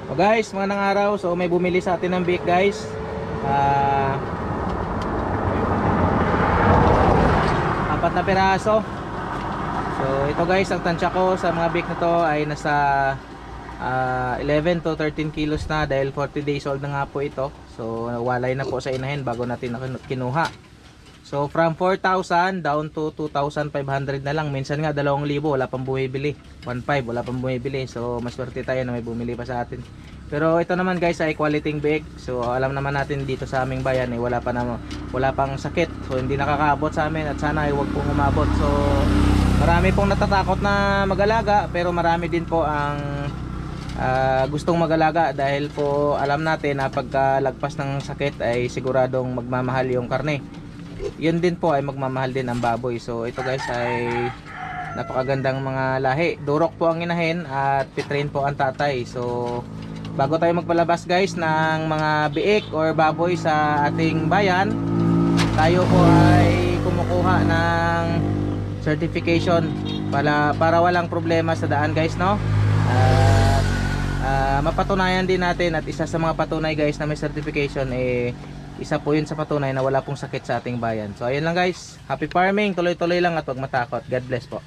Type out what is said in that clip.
So guys, magandang araw. So may bumili sa atin ng bake guys. Ah, 4 na piraso. So ito guys, ang tansya ko sa mga bake na to ay nasa 11 to 13 kilos na dahil 40 days old na nga po ito. So walay na po sa inahin bago natin kinuha. So from 4,000 down to 2,500 na lang. Minsan nga 2,000 wala pang bumibili. 1,500 wala pang bumibili. So maswerte tayo na may bumili pa sa atin. Pero ito naman guys ay quality bake. So alam naman natin dito sa aming bayan eh, wala pang sakit. So hindi nakakaabot sa amin at sana ay wag pong umabot. So marami pong natatakot na mag-alaga pero marami din po ang gustong mag-alaga dahil po alam natin na pagkalagpas ng sakit ay siguradong magmamahal yung karne. Yun din po ay magmamahal din ang baboy. So ito guys ay napakagandang mga lahi. Durok po ang inahin at pitrain po ang tatay. So bago tayo magpalabas guys ng mga biik or baboy sa ating bayan, tayo po ay kumukuha ng certification para walang problema sa daan guys, no? Mapatunayan din natin at isa sa mga patunay guys na may certification eh, isa po yun sa patunay na wala pong sakit sa ating bayan. So ayun lang guys, happy farming, tuloy-tuloy lang at huwag matakot. God bless po.